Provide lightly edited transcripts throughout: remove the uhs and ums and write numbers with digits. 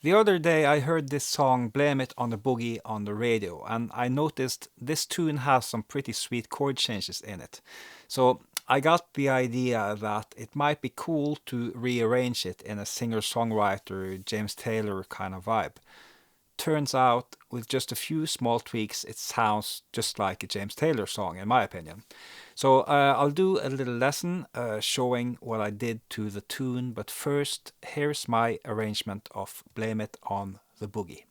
The other day I heard this song Blame It on the Boogie on the radio, and I noticed this tune has some pretty sweet chord changes in it. So I got the idea that it might be cool to rearrange it in a singer-songwriter James Taylor kind of vibe. Turns out, with just a few small tweaks, it sounds just like a James Taylor song, in my opinion. So I'll do a little lesson showing what I did to the tune, but first, here's my arrangement of Blame It on the Boogie.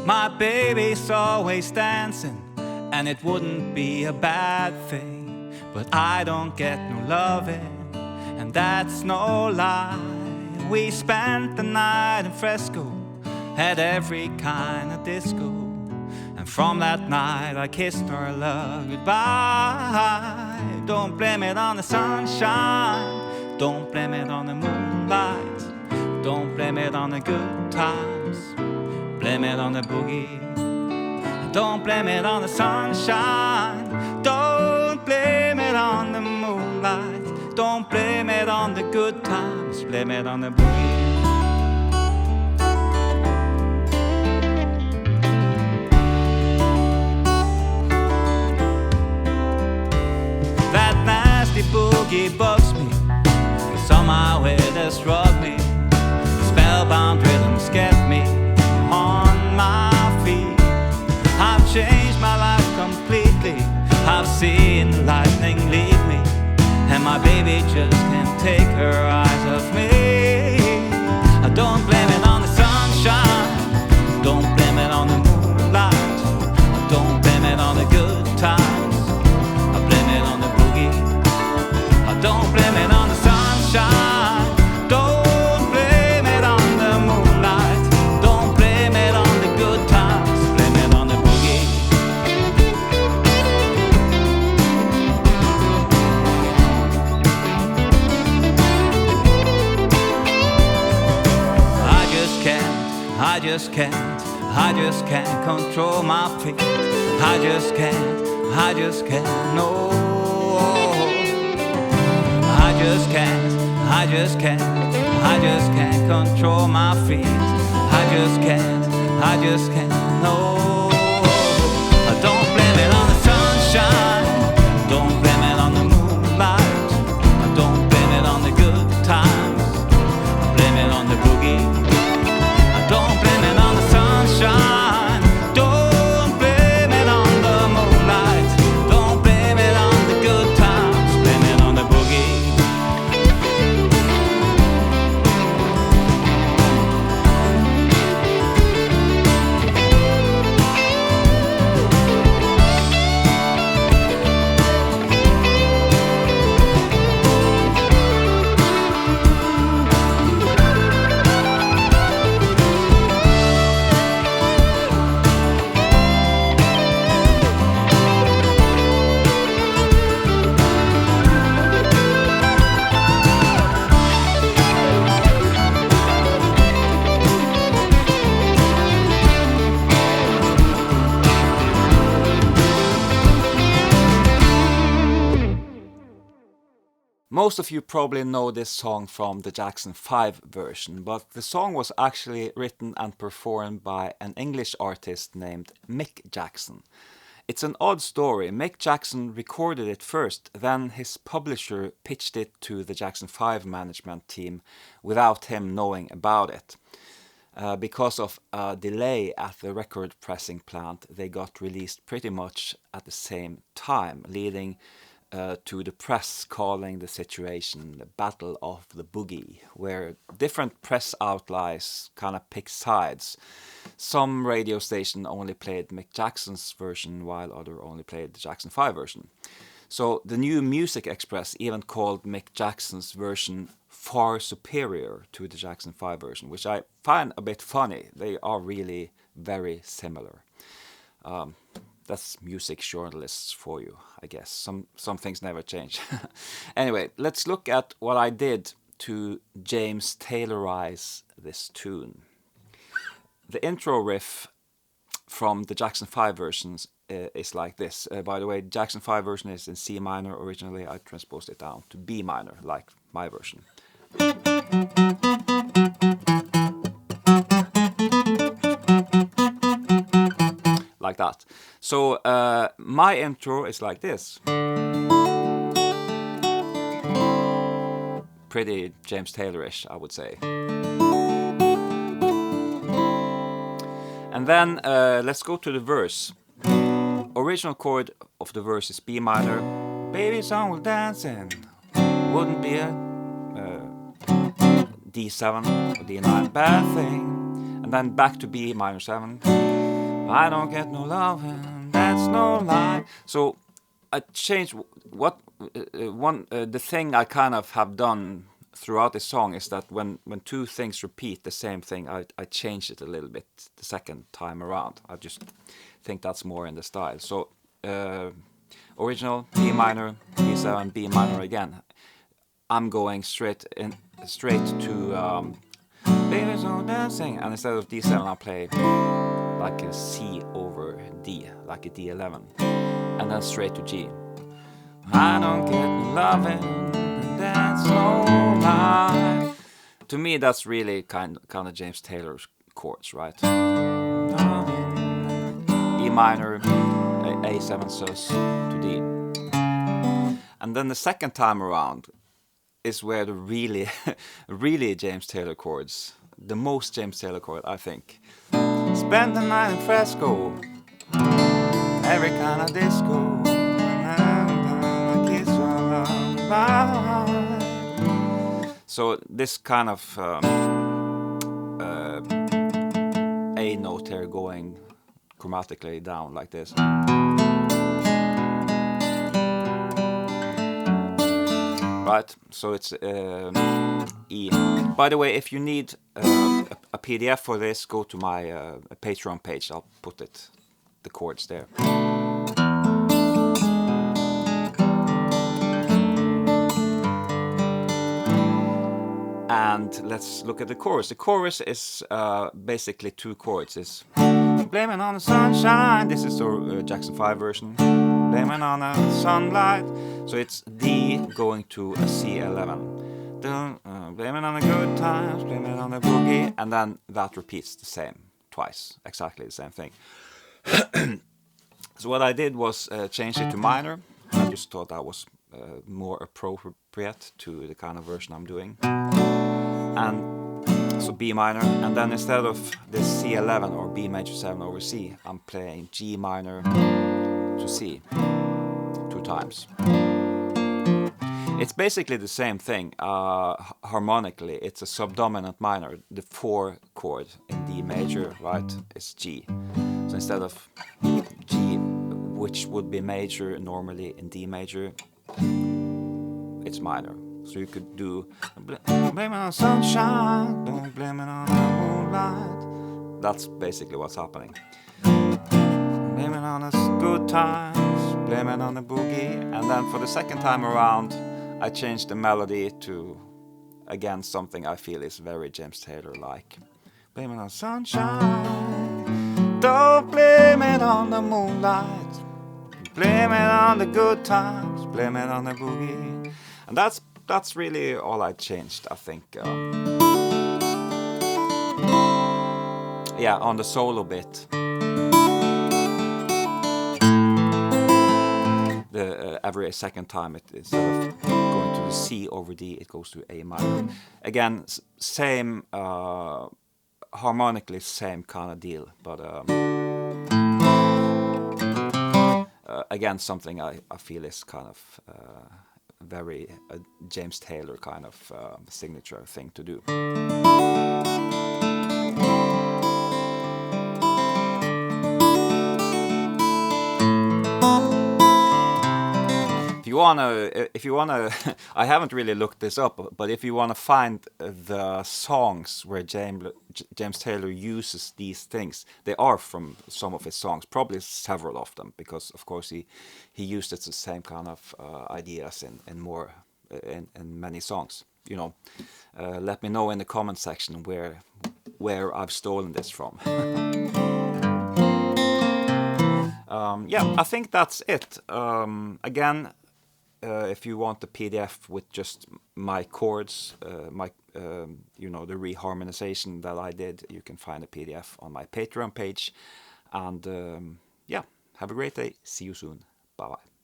My baby's always dancing, and it wouldn't be a bad thing. But I don't get no loving, and that's no lie. We spent the night in Fresco, had every kind of disco. And from that night I kissed our love goodbye. Don't blame it on the sunshine, don't blame it on the moonlight, don't blame it on the good times, blame it on the boogie. Don't blame it on the sunshine, don't blame it on the moonlight, don't blame it on the good times, blame it on the boogie. That nasty boogie bugs me, but somehow it has drugged me. Spellbound rhythms get me on my feet. I've changed my life completely. I've seen lightning lead me, and my baby just can't take her eyes off me. I don't blame it on the sunshine, don't blame it on the moonlight, I don't blame it on the good times, I blame it on the boogie. I don't blame it on the sunshine, don't blame it on the moonlight, don't blame it on the good times, blame it on the boogie. I just can't control my feet. I just can't, no. I just can't control my feet. I just can't, no. I don't blame it on the sunshine, don't blame it on the moonlight, I don't blame it on the good times, I blame it on the boogie. I don't blame it on the sunshine, don't blame it on the moonlight, don't blame it on the good times, blame it on the boogie. Most of you probably know this song from the Jackson 5 version, but the song was actually written and performed by an English artist named Mick Jackson. It's an odd story. Mick Jackson recorded it first, then his publisher pitched it to the Jackson 5 management team without him knowing about it. Because of a delay at the record pressing plant, they got released pretty much at the same time, leading to the press calling the situation the Battle of the Boogie, where different press outlets kind of pick sides. Some radio station only played Mick Jackson's version, while other only played the Jackson 5 version. So the New Music Express even called Mick Jackson's version far superior to the Jackson 5 version, which I find a bit funny. They are really very similar. That's music journalists for you, I guess. Some things never change. Anyway, let's look at what I did to James Taylorize this tune. The intro riff from the Jackson 5 versions is like this. By the way, Jackson 5 version is in C minor originally. I transposed it down to B minor, like my version. Like that. So my intro is like this. Pretty James Taylor-ish, I would say. And then let's go to the verse. Original chord of the verse is B minor. Baby song will dancing. Wouldn't be a D7 or D9 bad thing. And then back to B minor 7. I don't get no loving, that's no lie. So I changed what the thing I kind of have done throughout this song is that when two things repeat the same thing, I change it a little bit the second time around. I just think that's more in the style. So original B minor, B7, B minor again. I'm going straight to Baby So Dancing, and instead of D7 I play like a C over D, like a D11, and then straight to G. I don't get loving, and that's no lie. To me, that's really kind of James Taylor's chords, right? E minor, A7 sus to D, and then the second time around is where the really, really James Taylor chords, the most James Taylor chord, I think. Spend the night in Fresco, every kind of disco, so this kind of A note here going chromatically down like this. Right, so it's E. By the way, if you need a PDF for this, go to my Patreon page. I'll put the chords there. And let's look at the chorus. The chorus is basically two chords. It's blaming on the sunshine. This is the Jackson 5 version. Blaming on the sunlight. So it's D going to a C11. Blaming on the good times, blaming on the boogie, and then that repeats the same twice, exactly the same thing. So what I did was change it to minor. I just thought that was more appropriate to the kind of version I'm doing. And so B minor, and then instead of this C11 or B major 7 over C, I'm playing G minor to C 2 times. It's basically the same thing. Harmonically, it's a subdominant minor. The 4 chord in D major, right, is G. So instead of G, which would be major normally in D major, it's minor. So you could do blame it on sunshine, don't blame it on the moonlight. That's basically what's happening. Blame it on the good times, blame it on the boogie. And then for the second time around, I changed the melody to, again, something I feel is very James Taylor-like. Blame it on sunshine, don't blame it on the moonlight. Blame it on the good times, blame it on the boogie. And that's really all I changed, I think. Yeah, on the solo bit. Every second time, instead of going to the C over D, it goes to A minor. Again, same, harmonically same kind of deal, but again, something I feel is kind of very James Taylor kind of signature thing to do. If you wanna, I haven't really looked this up, but if you wanna find the songs where James Taylor uses these things, they are from some of his songs, probably several of them, because of course he used the same kind of ideas in many songs. You know, let me know in the comment section where I've stolen this from. Yeah, I think that's it. Again, if you want the PDF with just my chords, the reharmonization that I did, you can find a PDF on my Patreon page. And yeah, have a great day. See you soon. Bye bye.